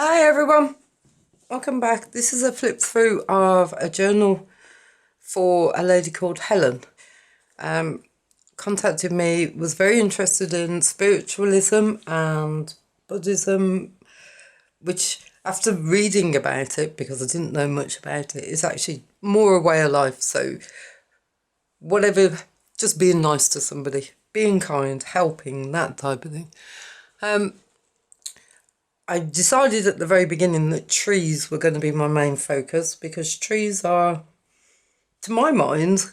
Hi everyone, welcome back. This is a flip through of a journal for a lady called Helen. Contacted me, was very interested in spiritualism and Buddhism, which after reading about it, because I didn't know much about it, is actually more a way of life. So whatever, just being nice to somebody, being kind, helping, that type of thing. I decided at the very beginning that trees were going to be my main focus because trees are, to my mind,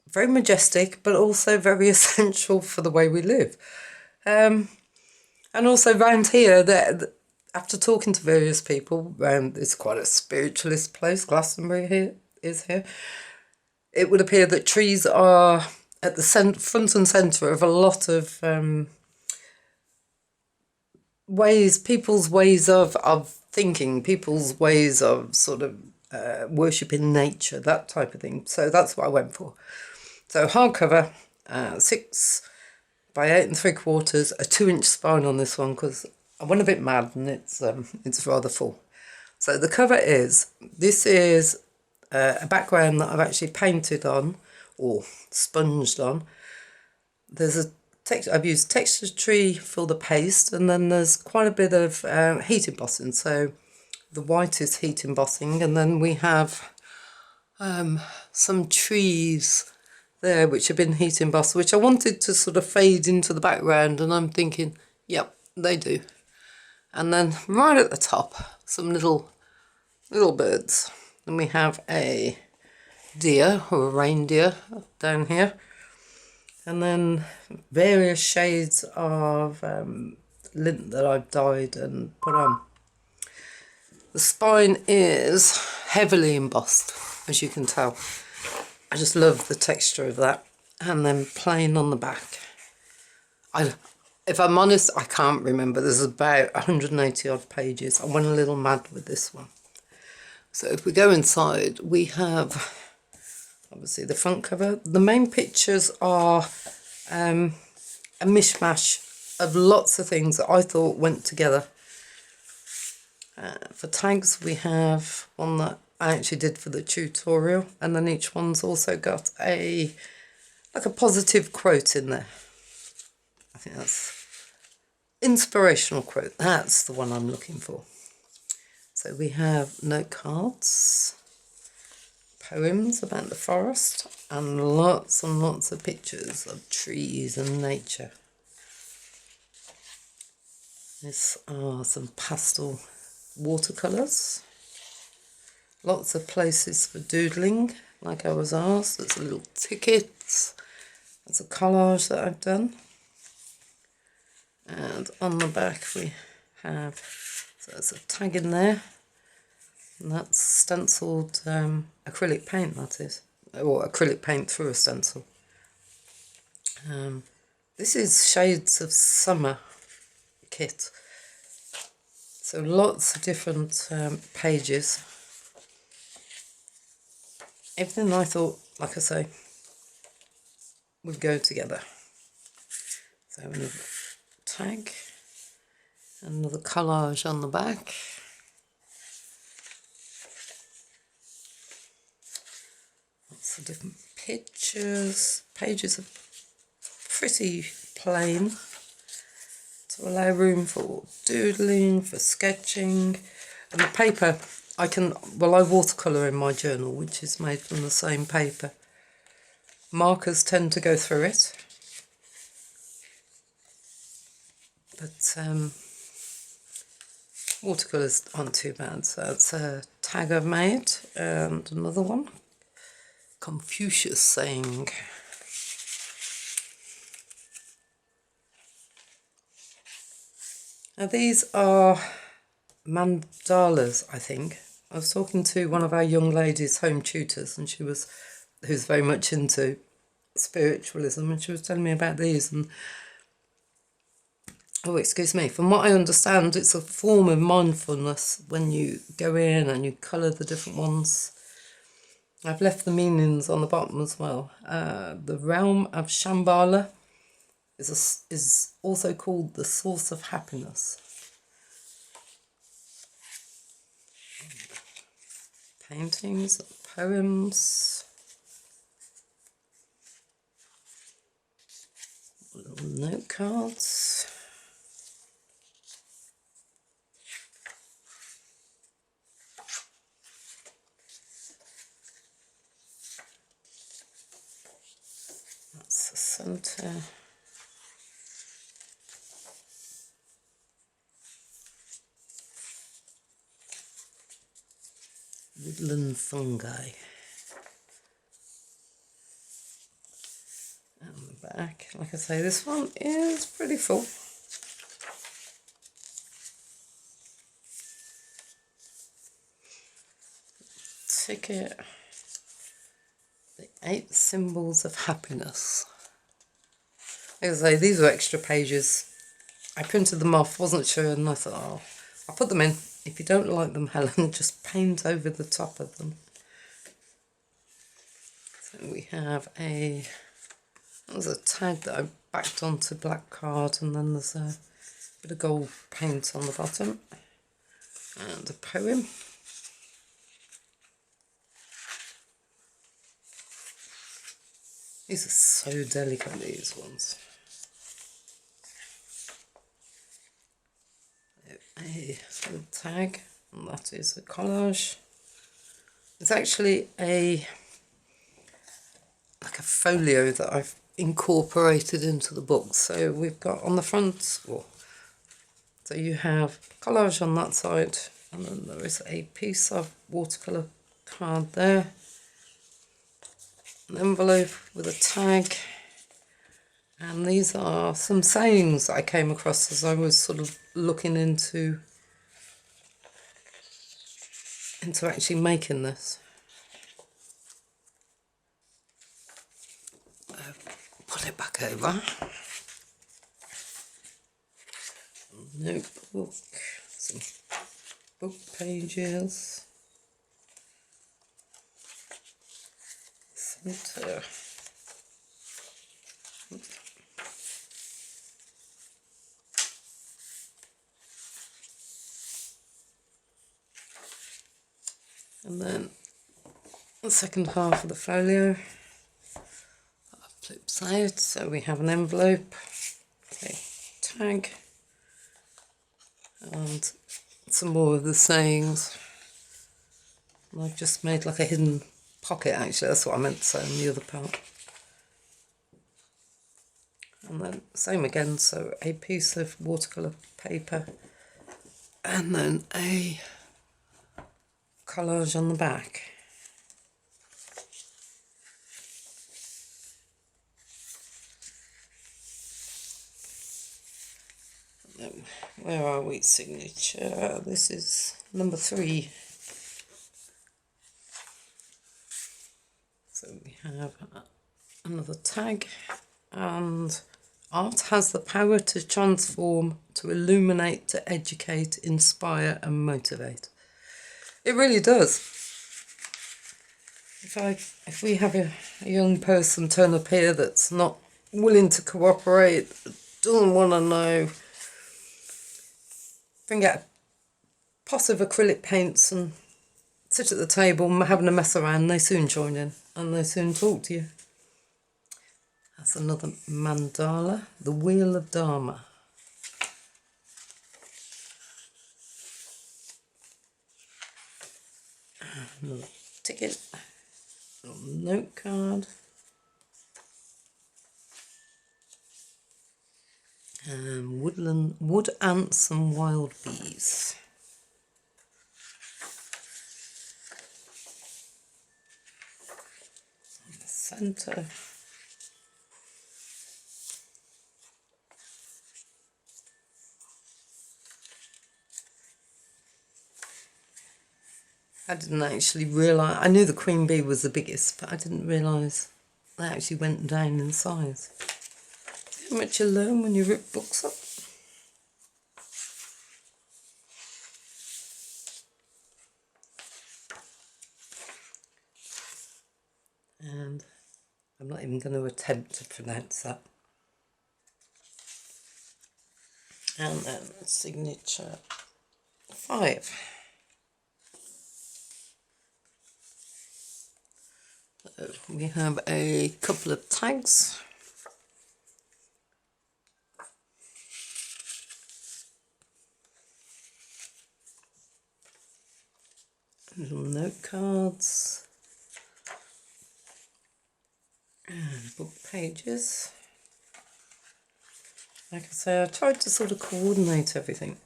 very majestic, but also very essential for the way we live. And also round here, that after talking to various people, it's quite a spiritualist place, Glastonbury here, it would appear that trees are at the front and centre of a lot of people's ways of thinking, people's ways of sort of worshipping nature, that type of thing. So that's what I went for. So hardcover, 6 by 8 3/4, a 2-inch spine on this one because I went a bit mad and it's rather full. So the cover this is a background that I've actually painted on or sponged on. There's a I've used texture tree for the paste, and then there's quite a bit of heat embossing. So the white is heat embossing, and then we have some trees there which have been heat embossed, which I wanted to sort of fade into the background, and I'm thinking, yep, they do. And then right at the top, some little birds. And we have a deer or a reindeer down here. And then various shades of lint that I've dyed and put on. The spine is heavily embossed, as you can tell. I just love the texture of that. And then plain on the back. If I'm honest, I can't remember. There's about 180 odd pages. I went a little mad with this one. So if we go inside, we have obviously the front cover. The main pictures are a mishmash of lots of things that I thought went together. For tags, we have one that I actually did for the tutorial, and then each one's also got like a positive quote in there. I think that's inspirational quote. That's the one I'm looking for. So we have note cards, poems about the forest, and lots of pictures of trees and nature. These are some pastel watercolours. Lots of places for doodling, like I was asked. There's a little ticket. That's a collage that I've done. And on the back we have, so there's a tag in there. And that's stenciled acrylic paint, that is. Or acrylic paint through a stencil. This is Shades of Summer kit. So lots of different pages. Everything I thought, like I say, would go together. So another tag, another collage on the back. Lots of different pictures. Pages are pretty plain to allow room for doodling, for sketching. And the paper, I watercolour in my journal, which is made from the same paper. Markers tend to go through it. But watercolours aren't too bad. So that's a tag I've made, and another one. Confucius saying. Now these are mandalas, I think. I was talking to one of our young ladies, home tutors, and who's very much into spiritualism, and she was telling me about these. And oh, excuse me, from what I understand, it's a form of mindfulness when you go in and you colour the different ones. I've left the meanings on the bottom as well. The realm of Shambhala is also called the source of happiness. paintings, poems, little note cards. That's the centre. Woodland fungi. And the back, like I say, this one is pretty full. Ticket. The 8 symbols of happiness. Like I say, these are extra pages. I printed them off, wasn't sure, and I thought, oh, I'll put them in. If you don't like them, Helen, just paint over the top of them. So we have there's a tag that I backed onto black card, and then there's a bit of gold paint on the bottom. And a poem. These are so delicate, these ones. A little tag, and that is a collage. It's actually like a folio that I've incorporated into the book. So we've got on the front, so you have collage on that side, and then there is a piece of watercolour card there, an envelope with a tag, and these are some sayings that I came across as I was sort of looking into actually making this. Put it back over. Notebook, some book pages, centre. And then the second half of the folio flips out, so we have an envelope, a tag, and some more of the sayings. And I've just made like a hidden pocket, actually, that's what I meant to say on the other part. And then same again, so a piece of watercolour paper, and then a collage on the back. Where are we? Signature. This is number 3. So we have another tag, and art has the power to transform, to illuminate, to educate, inspire and motivate. It really does. If we have a young person turn up here that's not willing to cooperate, doesn't want to know, bring out a pot of acrylic paints and sit at the table having a mess around, they soon join in and they soon talk to you. That's another mandala, the Wheel of Dharma. Another ticket, a little note card. Wood ants and wild bees. In the centre. I didn't actually realise, I knew the queen bee was the biggest, but I didn't realise they actually went down in size. How much you learn when you rip books up. And I'm not even going to attempt to pronounce that. And then signature 5. So we have a couple of tags. Little note cards. And book pages. Like I say, I tried to sort of coordinate everything.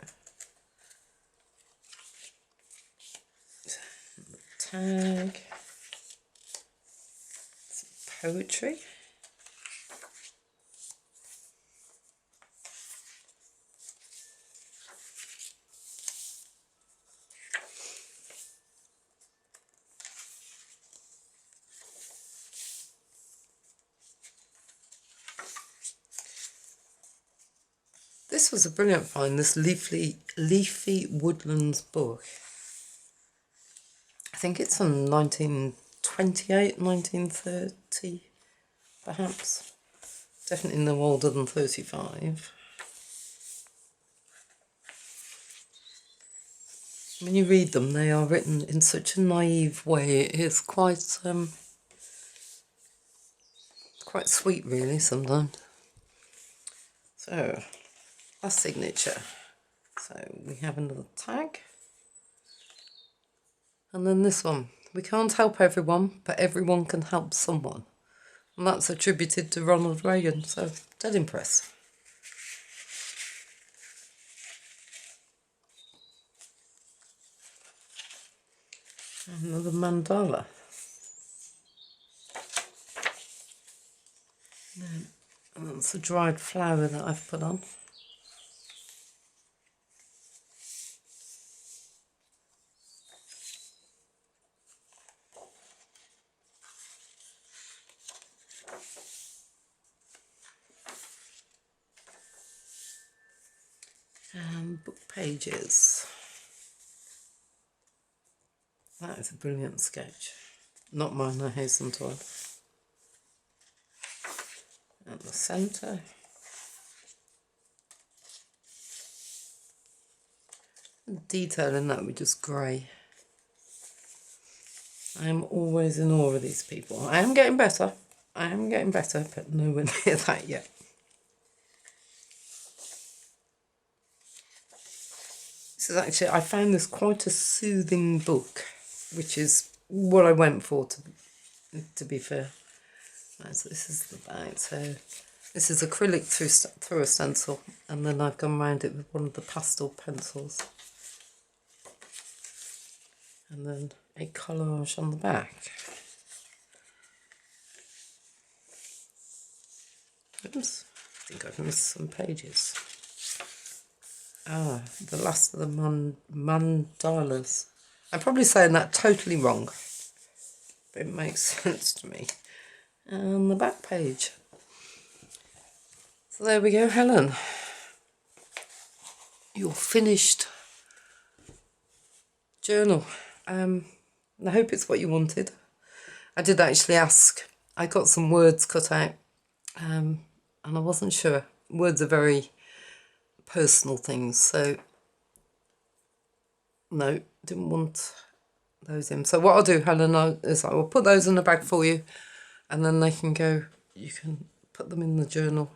Tag. Some poetry. This was a brilliant find, this Leafy Woodlands book. I think it's from 1928, 1930, perhaps. Definitely no older than 35. When you read them, they are written in such a naive way. It is quite sweet, really, sometimes. So, a signature. So we have another tag. And then this one. We can't help everyone, but everyone can help someone. And that's attributed to Ronald Reagan, so dead impressed. Another mandala. And that's a dried flower that I've put on. And book pages. That is a brilliant sketch. Not mine, I hasten to add. And the centre. The detail in that with just grey. I am always in awe of these people. I am getting better, but nowhere near that yet. This is actually, I found this quite a soothing book, which is what I went for, to be fair. Right, so this is the back. So this is acrylic through a stencil, and then I've gone around it with one of the pastel pencils. And then a collage on the back. Oops, I think I've missed some pages. Ah, the last of the mandalas. I'm probably saying that totally wrong, but it makes sense to me. And the back page. So there we go, Helen. Your finished journal. I hope it's what you wanted. I did actually ask. I got some words cut out, and I wasn't sure. Words are very personal things, so no, didn't want those in. So what I'll do, Helen, is I will put those in the bag for you, and then they can go. You can put them in the journal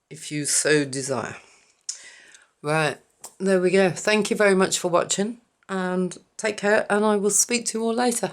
if you so desire. Right, there we go. Thank you very much for watching, and take care, and I will speak to you all later.